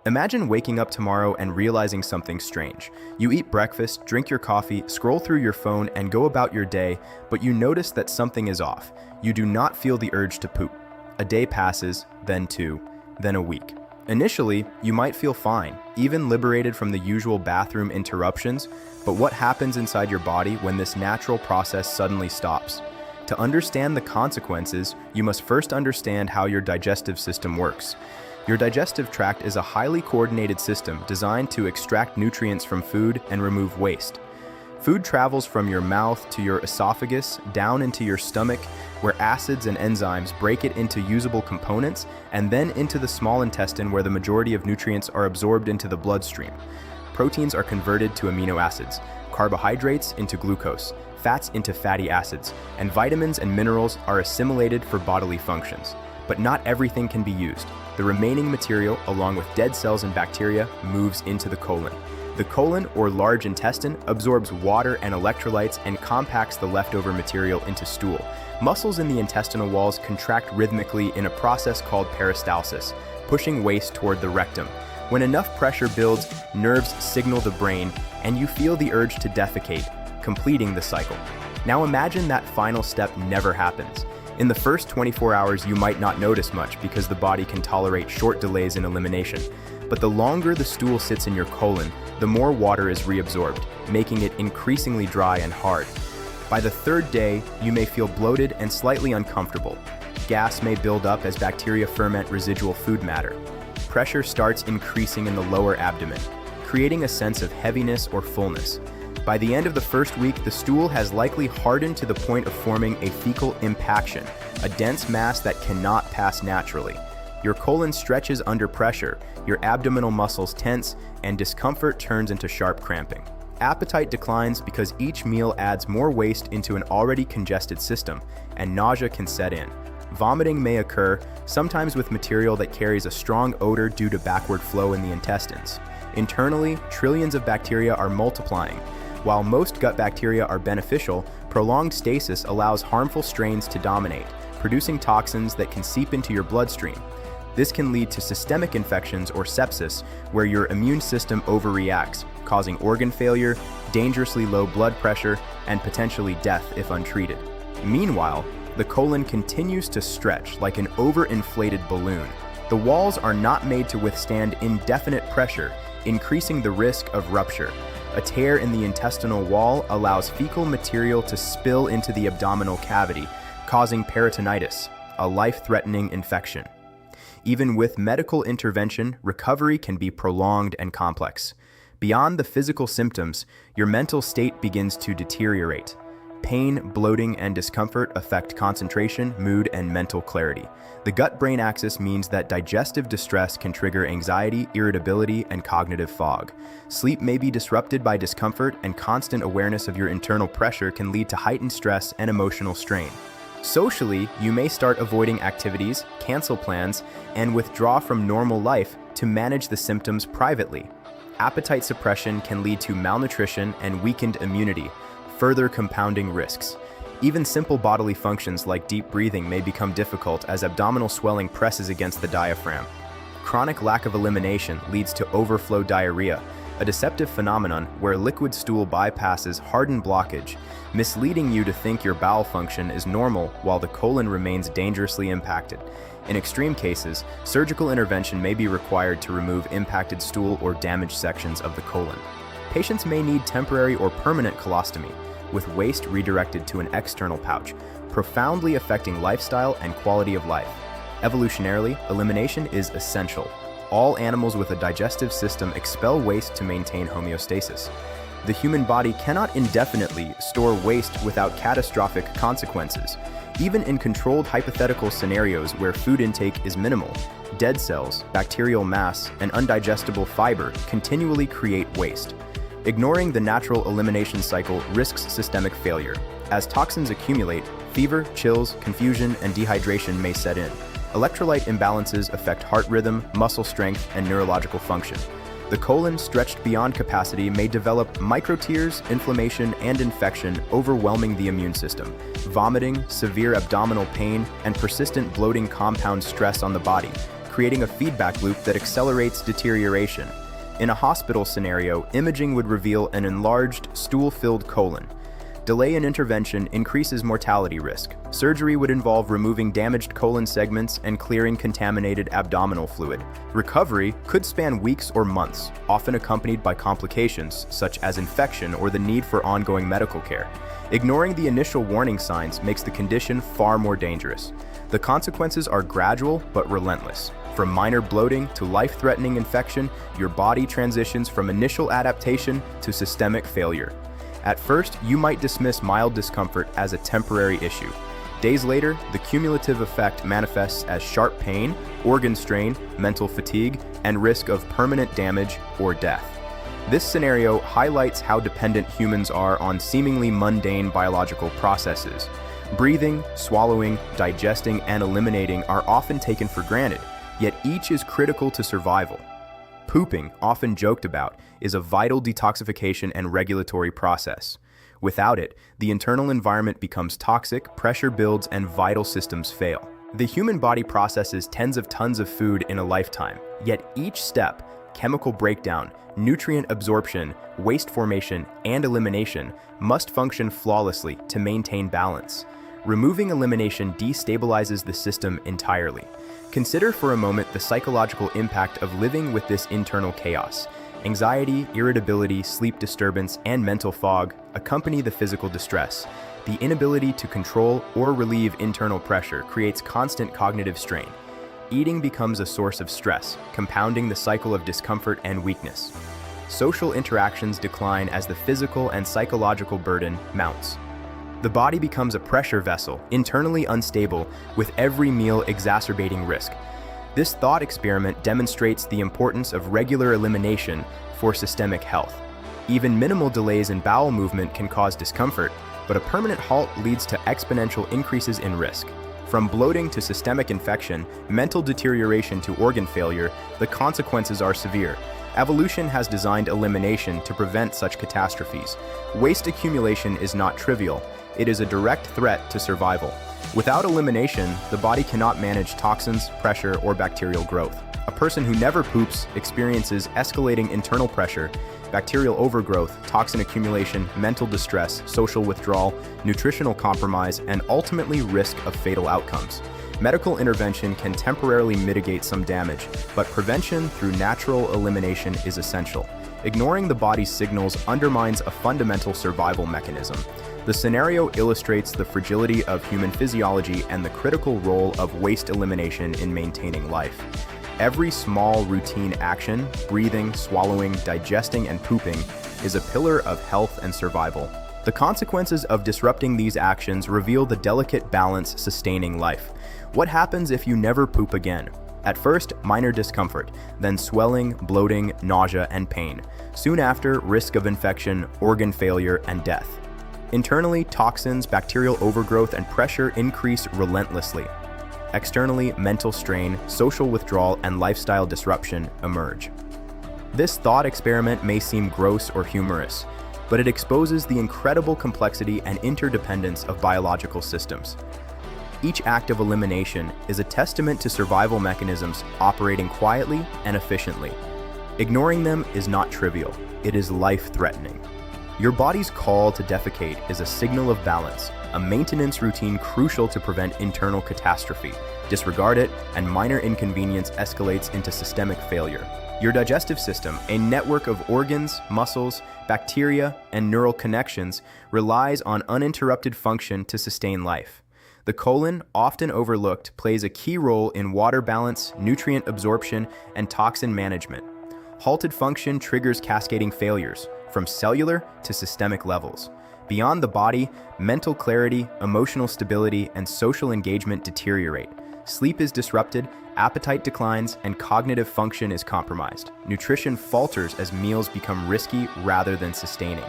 Imagine waking up tomorrow and realizing something strange. You eat breakfast, drink your coffee, scroll through your phone, and go about your day, but you notice that something is off. You do not feel the urge to poop. A day passes, then two, then a week. Initially, you might feel fine, even liberated from the usual bathroom interruptions, but what happens inside your body when this natural process suddenly stops? To understand the consequences, you must first understand how your digestive system works. Your digestive tract is a highly coordinated system designed to extract nutrients from food and remove waste. Food travels from your mouth to your esophagus, down into your stomach, where acids and enzymes break it into usable components, and then into the small intestine where the majority of nutrients are absorbed into the bloodstream. Proteins are converted to amino acids, carbohydrates into glucose, fats into fatty acids, and vitamins and minerals are assimilated for bodily functions. But not everything can be used. The remaining material, along with dead cells and bacteria, moves into the colon. The colon, or large intestine, absorbs water and electrolytes and compacts the leftover material into stool. Muscles in the intestinal walls contract rhythmically in a process called peristalsis, pushing waste toward the rectum. When enough pressure builds, nerves signal the brain, and you feel the urge to defecate, completing the cycle. Now imagine that final step never happens. In the first 24 hours, you might not notice much because the body can tolerate short delays in elimination. But the longer the stool sits in your colon, the more water is reabsorbed, making it increasingly dry and hard. By the third day, you may feel bloated and slightly uncomfortable. Gas may build up as bacteria ferment residual food matter. Pressure starts increasing in the lower abdomen, creating a sense of heaviness or fullness. By the end of the first week, the stool has likely hardened to the point of forming a fecal impaction, a dense mass that cannot pass naturally. Your colon stretches under pressure, your abdominal muscles tense, and discomfort turns into sharp cramping. Appetite declines because each meal adds more waste into an already congested system, and nausea can set in. Vomiting may occur, sometimes with material that carries a strong odor due to backward flow in the intestines. Internally, trillions of bacteria are multiplying. While most gut bacteria are beneficial, prolonged stasis allows harmful strains to dominate, producing toxins that can seep into your bloodstream. This can lead to systemic infections or sepsis, where your immune system overreacts, causing organ failure, dangerously low blood pressure, and potentially death if untreated. Meanwhile, the colon continues to stretch like an overinflated balloon. The walls are not made to withstand indefinite pressure, increasing the risk of rupture. A tear in the intestinal wall allows fecal material to spill into the abdominal cavity, causing peritonitis, a life-threatening infection. Even with medical intervention, recovery can be prolonged and complex. Beyond the physical symptoms, your mental state begins to deteriorate. Pain, bloating, and discomfort affect concentration, mood, and mental clarity. The gut-brain axis means that digestive distress can trigger anxiety, irritability, and cognitive fog. Sleep may be disrupted by discomfort, and constant awareness of your internal pressure can lead to heightened stress and emotional strain. Socially, you may start avoiding activities, cancel plans, and withdraw from normal life to manage the symptoms privately. Appetite suppression can lead to malnutrition and weakened immunity, further compounding risks. Even simple bodily functions like deep breathing may become difficult as abdominal swelling presses against the diaphragm. Chronic lack of elimination leads to overflow diarrhea, a deceptive phenomenon where liquid stool bypasses hardened blockage, misleading you to think your bowel function is normal while the colon remains dangerously impacted. In extreme cases, surgical intervention may be required to remove impacted stool or damaged sections of the colon. Patients may need temporary or permanent colostomy, with waste redirected to an external pouch, profoundly affecting lifestyle and quality of life. Evolutionarily, elimination is essential. All animals with a digestive system expel waste to maintain homeostasis. The human body cannot indefinitely store waste without catastrophic consequences. Even in controlled hypothetical scenarios where food intake is minimal, dead cells, bacterial mass, and undigestible fiber continually create waste. Ignoring the natural elimination cycle risks systemic failure. As toxins accumulate, fever, chills, confusion, and dehydration may set in. Electrolyte imbalances affect heart rhythm, muscle strength, and neurological function. The colon, stretched beyond capacity, may develop microtears, inflammation, and infection, overwhelming the immune system. Vomiting, severe abdominal pain, and persistent bloating compound stress on the body, creating a feedback loop that accelerates deterioration. In a hospital scenario, imaging would reveal an enlarged, stool-filled colon. Delay in intervention increases mortality risk. Surgery would involve removing damaged colon segments and clearing contaminated abdominal fluid. Recovery could span weeks or months, often accompanied by complications such as infection or the need for ongoing medical care. Ignoring the initial warning signs makes the condition far more dangerous. The consequences are gradual but relentless. From minor bloating to life-threatening infection, your body transitions from initial adaptation to systemic failure. At first, you might dismiss mild discomfort as a temporary issue. Days later, the cumulative effect manifests as sharp pain, organ strain, mental fatigue, and risk of permanent damage or death. This scenario highlights how dependent humans are on seemingly mundane biological processes. Breathing, swallowing, digesting, and eliminating are often taken for granted, yet each is critical to survival. Pooping, often joked about, is a vital detoxification and regulatory process. Without it, the internal environment becomes toxic, pressure builds, and vital systems fail. The human body processes tens of tons of food in a lifetime, yet each step, chemical breakdown, nutrient absorption, waste formation, and elimination, must function flawlessly to maintain balance. Removing elimination destabilizes the system entirely. Consider for a moment the psychological impact of living with this internal chaos. Anxiety, irritability, sleep disturbance, and mental fog accompany the physical distress. The inability to control or relieve internal pressure creates constant cognitive strain. Eating becomes a source of stress, compounding the cycle of discomfort and weakness. Social interactions decline as the physical and psychological burden mounts. The body becomes a pressure vessel, internally unstable, with every meal exacerbating risk. This thought experiment demonstrates the importance of regular elimination for systemic health. Even minimal delays in bowel movement can cause discomfort, but a permanent halt leads to exponential increases in risk. From bloating to systemic infection, mental deterioration to organ failure, the consequences are severe. Evolution has designed elimination to prevent such catastrophes. Waste accumulation is not trivial. It is a direct threat to survival. Without elimination, the body cannot manage toxins, pressure, or bacterial growth. A person who never poops experiences escalating internal pressure, bacterial overgrowth, toxin accumulation, mental distress, social withdrawal, nutritional compromise, and ultimately risk of fatal outcomes. Medical intervention can temporarily mitigate some damage, but prevention through natural elimination is essential. Ignoring the body's signals undermines a fundamental survival mechanism. The scenario illustrates the fragility of human physiology and the critical role of waste elimination in maintaining life. Every small routine action, breathing, swallowing, digesting, and pooping, is a pillar of health and survival. The consequences of disrupting these actions reveal the delicate balance sustaining life. What happens if you never poop again? At first, minor discomfort, then swelling, bloating, nausea, and pain. Soon after, risk of infection, organ failure, and death. Internally, toxins, bacterial overgrowth, and pressure increase relentlessly. Externally, mental strain, social withdrawal, and lifestyle disruption emerge. This thought experiment may seem gross or humorous, but it exposes the incredible complexity and interdependence of biological systems. Each act of elimination is a testament to survival mechanisms operating quietly and efficiently. Ignoring them is not trivial, it is life-threatening. Your body's call to defecate is a signal of balance, a maintenance routine crucial to prevent internal catastrophe. Disregard it, and minor inconvenience escalates into systemic failure. Your digestive system, a network of organs, muscles, bacteria, and neural connections, relies on uninterrupted function to sustain life. The colon, often overlooked, plays a key role in water balance, nutrient absorption, and toxin management. Halted function triggers cascading failures, from cellular to systemic levels. Beyond the body, mental clarity, emotional stability, and social engagement deteriorate. Sleep is disrupted, appetite declines, and cognitive function is compromised. Nutrition falters as meals become risky rather than sustaining.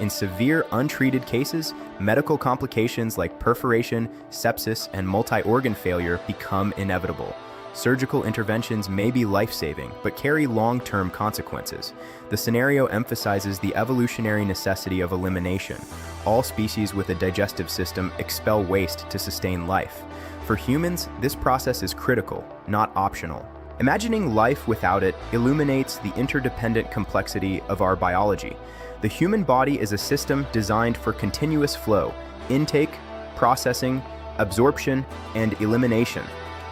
In severe, untreated cases, medical complications like perforation, sepsis, and multi-organ failure become inevitable. Surgical interventions may be life-saving, but carry long-term consequences. The scenario emphasizes the evolutionary necessity of elimination. All species with a digestive system expel waste to sustain life. For humans, this process is critical, not optional. Imagining life without it illuminates the interdependent complexity of our biology. The human body is a system designed for continuous flow, intake, processing, absorption, and elimination.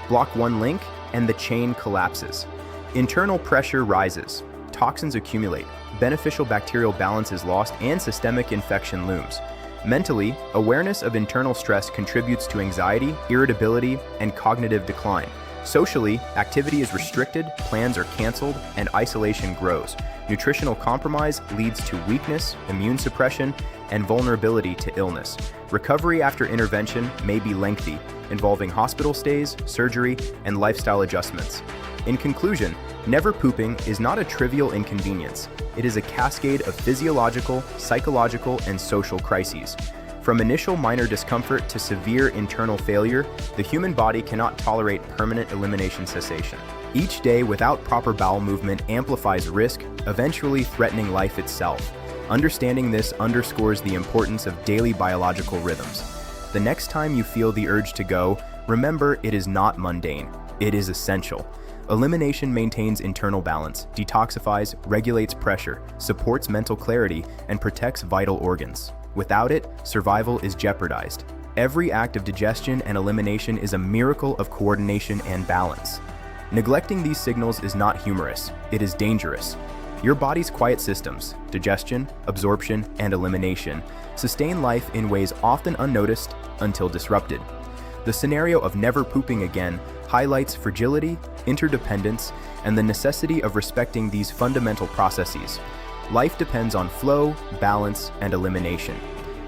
Block one link, and the chain collapses. Internal pressure rises, toxins accumulate, beneficial bacterial balance is lost, and systemic infection looms. Mentally, awareness of internal stress contributes to anxiety, irritability, and cognitive decline. Socially, activity is restricted, plans are canceled, and isolation grows. Nutritional compromise leads to weakness, immune suppression, and vulnerability to illness. Recovery after intervention may be lengthy, involving hospital stays, surgery, and lifestyle adjustments. In conclusion, never pooping is not a trivial inconvenience. It is a cascade of physiological, psychological, and social crises. From initial minor discomfort to severe internal failure, the human body cannot tolerate permanent elimination cessation. Each day without proper bowel movement amplifies risk, eventually threatening life itself. Understanding this underscores the importance of daily biological rhythms. The next time you feel the urge to go, remember it is not mundane, it is essential. Elimination maintains internal balance, detoxifies, regulates pressure, supports mental clarity, and protects vital organs. Without it, survival is jeopardized. Every act of digestion and elimination is a miracle of coordination and balance. Neglecting these signals is not humorous, it is dangerous. Your body's quiet systems, digestion, absorption, and elimination, sustain life in ways often unnoticed until disrupted. The scenario of never pooping again highlights fragility, interdependence, and the necessity of respecting these fundamental processes. Life depends on flow, balance, and elimination.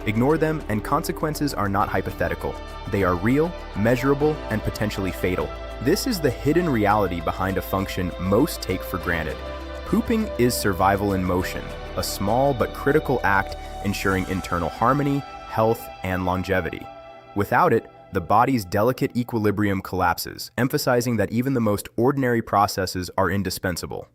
Ignore them, and consequences are not hypothetical. They are real, measurable, and potentially fatal. This is the hidden reality behind a function most take for granted. Pooping is survival in motion, a small but critical act ensuring internal harmony, health, and longevity. Without it, the body's delicate equilibrium collapses, emphasizing that even the most ordinary processes are indispensable.